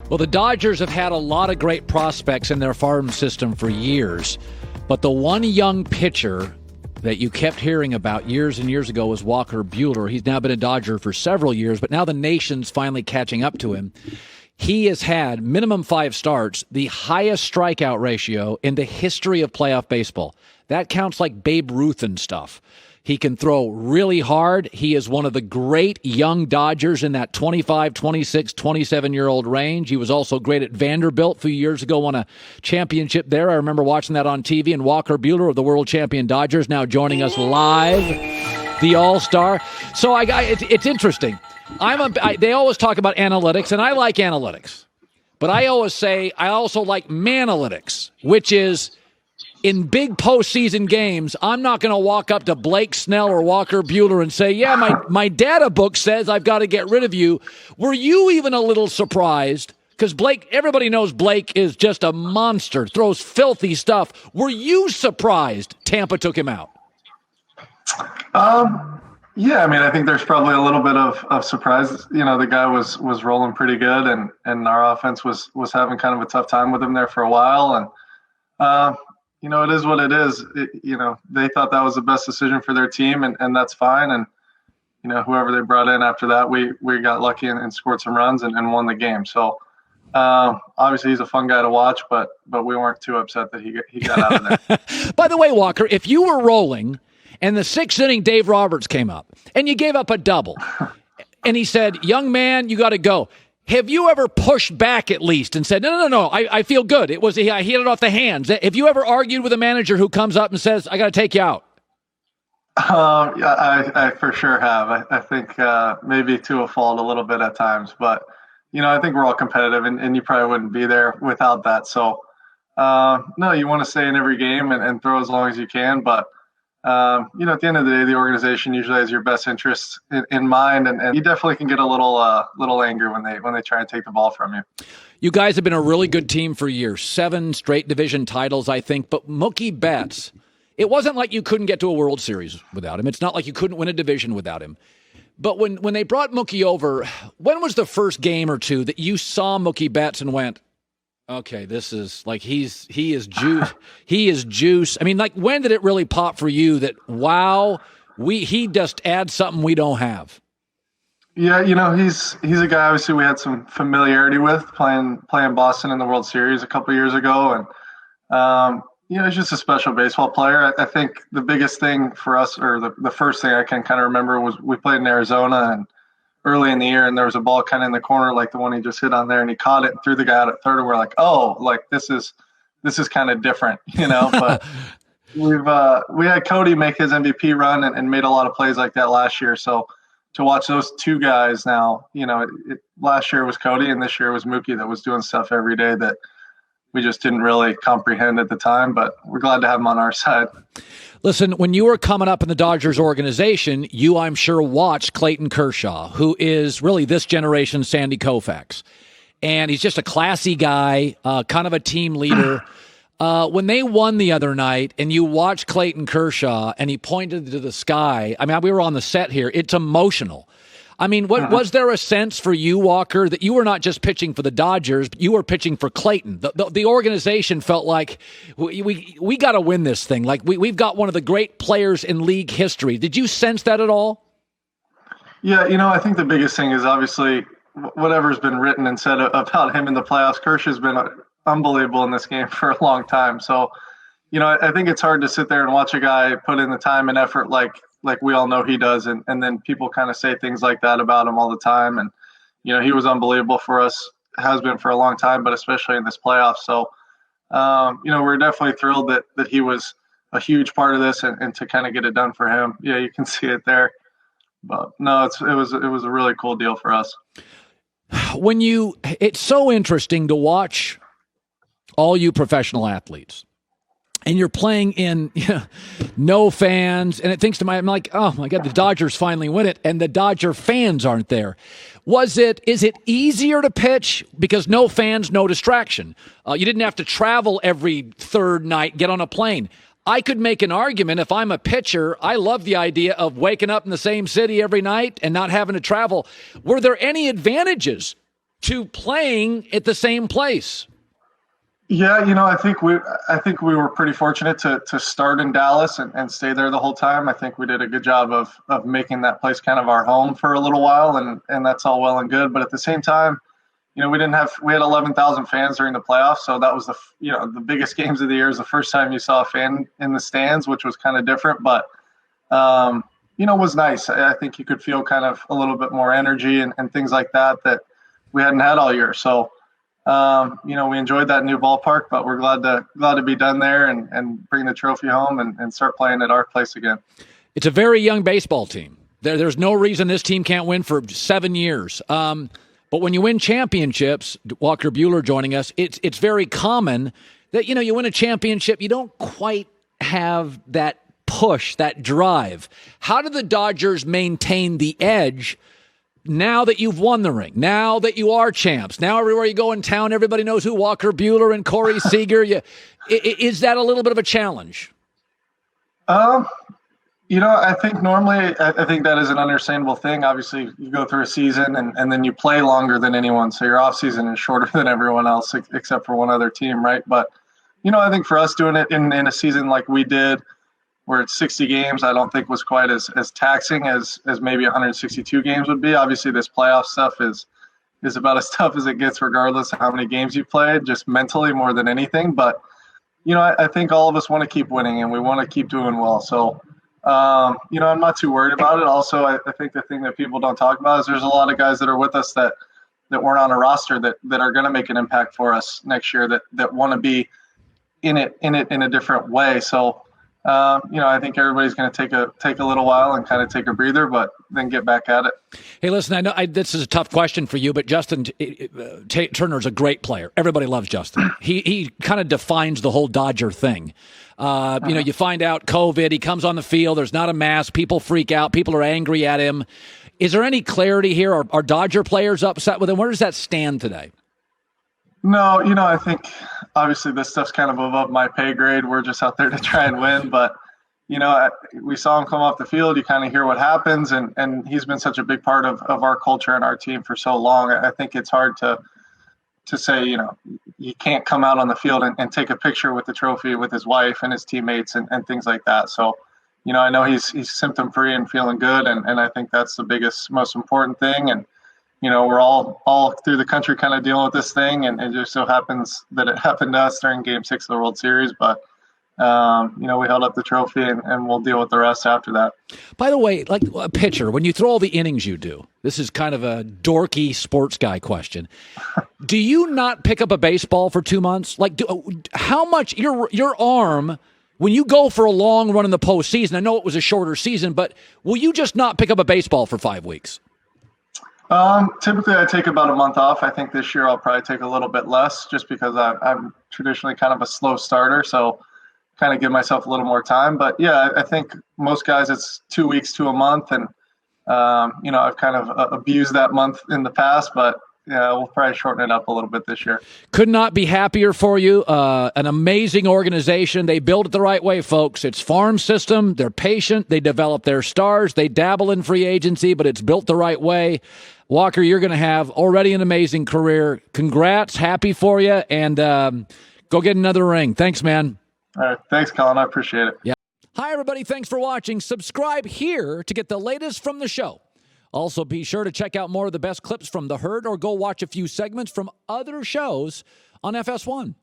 Well, the Dodgers have had a lot of great prospects in their farm system for years, but the one young pitcher that you kept hearing about years and years ago was Walker Buehler. He's now been a Dodger for several years, but now the nation's finally catching up to him. He has had minimum 5 starts, the highest strikeout ratio in the history of playoff baseball. That counts like Babe Ruth and stuff. He can throw really hard. He is one of the great young Dodgers in that 25, 26, 27-year-old range. He was also great at Vanderbilt a few years ago, won a championship there. I remember watching that on TV. And Walker Buehler of the world champion Dodgers now joining us live, the All-Star. So it's interesting. They always talk about analytics, and I like analytics. But I always say I also like manalytics, which is in big postseason games, I'm not going to walk up to Blake Snell or Walker Buehler and say, yeah, my data book says I've got to get rid of you. Were you even a little surprised? Because everybody knows Blake is just a monster, throws filthy stuff. Were you surprised Tampa took him out? Yeah, I mean, I think there's probably a little bit of surprise. You know, the guy was rolling pretty good, and our offense was having kind of a tough time with him there for a while. And, you know, it is what it is. They thought that was the best decision for their team, and that's fine. And, you know, whoever they brought in after that, we got lucky and scored some runs and won the game. So, obviously he's a fun guy to watch, but we weren't too upset that he got out of there. By the way, Walker, if you were rolling and the 6th inning Dave Roberts came up and you gave up a double and he said, young man, you got to go. Have you ever pushed back at least and said, no, I feel good. I hit it off the hands. Have you ever argued with a manager who comes up and says, I got to take you out? Yeah, I for sure have. I think maybe to a fault a little bit at times, but you know, I think we're all competitive and you probably wouldn't be there without that. So no, you want to stay in every game and throw as long as you can, but you know, at the end of the day, the organization usually has your best interests in mind, and you definitely can get a little angry when they try and take the ball from you. You guys have been a really good team for years, 7 straight division titles, I think. But Mookie Betts, it wasn't like you couldn't get to a World Series without him. It's not like you couldn't win a division without him. But when they brought Mookie over, when was the first game or two that you saw Mookie Betts and went, okay, this is like he is juice. He is juice. I mean, like, when did it really pop for you that, wow, he just adds something we don't have? Yeah, you know, he's a guy obviously we had some familiarity with playing Boston in the World Series a couple of years ago, and you know, he's just a special baseball player. I think the biggest thing for us, or the first thing I can kind of remember, was we played in Arizona and early in the year, and there was a ball kind of in the corner like the one he just hit on there, and he caught it and threw the guy out at third, and we're like, oh, like this is kind of different, you know. But we had Cody make his MVP run and made a lot of plays like that last year. So to watch those two guys now, you know, last year was Cody and this year was Mookie that was doing stuff every day that we just didn't really comprehend at the time, but we're glad to have him on our side. Listen, when you were coming up in the Dodgers organization, you, I'm sure, watched Clayton Kershaw, who is really this generation's Sandy Koufax. And he's just a classy guy, kind of a team leader. When they won the other night and you watched Clayton Kershaw and he pointed to the sky, I mean, we were on the set here. It's emotional. I mean, was there a sense for you, Walker, that you were not just pitching for the Dodgers, but you were pitching for Clayton? The organization felt like we got to win this thing. Like we've got one of the great players in league history. Did you sense that at all? Yeah, you know, I think the biggest thing is obviously whatever's been written and said about him in the playoffs. Kershaw's been unbelievable in this game for a long time. So, you know, I think it's hard to sit there and watch a guy put in the time and effort like we all know he does. And then people kind of say things like that about him all the time. And, you know, he was unbelievable for us, has been for a long time, but especially in this playoff. So, you know, we're definitely thrilled that he was a huge part of this and to kind of get it done for him. Yeah, you can see it there. But no, it was a really cool deal for us. It's so interesting to watch all you professional athletes. And you're playing in no fans, and it thinks to I'm like, oh my God, the Dodgers finally win it, and the Dodger fans aren't there. Is it easier to pitch because no fans, no distraction? You didn't have to travel every third night, get on a plane. I could make an argument if I'm a pitcher. I love the idea of waking up in the same city every night and not having to travel. Were there any advantages to playing at the same place. Yeah, I think we were pretty fortunate to start in Dallas and stay there the whole time. I think we did a good job of making that place kind of our home for a little while, and that's all well and good. But at the same time, we had 11,000 fans during the playoffs, so that was the biggest games of the year. Is the first time you saw a fan in the stands, which was kind of different, but was nice. I think you could feel kind of a little bit more energy and things like that we hadn't had all year. So. We enjoyed that new ballpark, but we're glad to be done there and bring the trophy home and start playing at our place again. It's a very young baseball team. There's no reason this team can't win for 7 years. But when you win championships, Walker Buehler joining us, it's very common that, you win a championship, you don't quite have that push, that drive. How do the Dodgers maintain the edge now that you've won the ring, now that you are champs, now everywhere you go in town, everybody knows who Walker Buehler and Corey Seager? Is that a little bit of a challenge? I think normally, I think that is an understandable thing. Obviously, you go through a season and then you play longer than anyone, so your off season is shorter than everyone else except for one other team, right? But, I think for us doing it in a season like we did, where it's 60 games, I don't think was quite as taxing as maybe 162 games would be. Obviously, this playoff stuff is about as tough as it gets regardless of how many games you played, just mentally more than anything. But, I think all of us want to keep winning and we want to keep doing well. So, I'm not too worried about it. Also, I think the thing that people don't talk about is there's a lot of guys that are with us that weren't on a roster that are going to make an impact for us next year that want to be in it in a different way. So, I think everybody's going to take a little while and kind of take a breather, but then get back at it. Hey, listen, I know this is a tough question for you, but Justin Turner's a great player. Everybody loves Justin. He kind of defines the whole Dodger thing. You find out COVID, he comes on the field, there's not a mask, people freak out, people are angry at him. Is there any clarity here? Are Dodger players upset with him? Where does that stand today? No, I think obviously this stuff's kind of above my pay grade. We're just out there to try and win. But, we saw him come off the field. You kind of hear what happens. And he's been such a big part of our culture and our team for so long. I think it's hard to say, you can't come out on the field and take a picture with the trophy with his wife and his teammates and things like that. So, I know he's symptom free and feeling good. And I think that's the biggest, most important thing. And, we're all through the country kind of dealing with this thing, and it just so happens that it happened to us during Game 6 of the World Series. But, we held up the trophy, and we'll deal with the rest after that. By the way, like a pitcher, when you throw all the innings you do, this is kind of a dorky sports guy question. Do you not pick up a baseball for 2 months? Like, how much your arm, when you go for a long run in the postseason, I know it was a shorter season, but will you just not pick up a baseball for 5 weeks? Typically I take about a month off. I think this year I'll probably take a little bit less just because I'm traditionally kind of a slow starter. So kind of give myself a little more time, but yeah, I think most guys it's 2 weeks to a month. And, I've kind of abused that month in the past, but yeah, we'll probably shorten it up a little bit this year. Could not be happier for you. An amazing organization. They build it the right way, folks. It's farm system. They're patient. They develop their stars. They dabble in free agency, but it's built the right way. Walker, you're going to have already an amazing career. Congrats. Happy for you. And go get another ring. Thanks, man. All right. Thanks, Colin. I appreciate it. Yeah. Hi, everybody. Thanks for watching. Subscribe here to get the latest from the show. Also, be sure to check out more of the best clips from The Herd or go watch a few segments from other shows on FS1.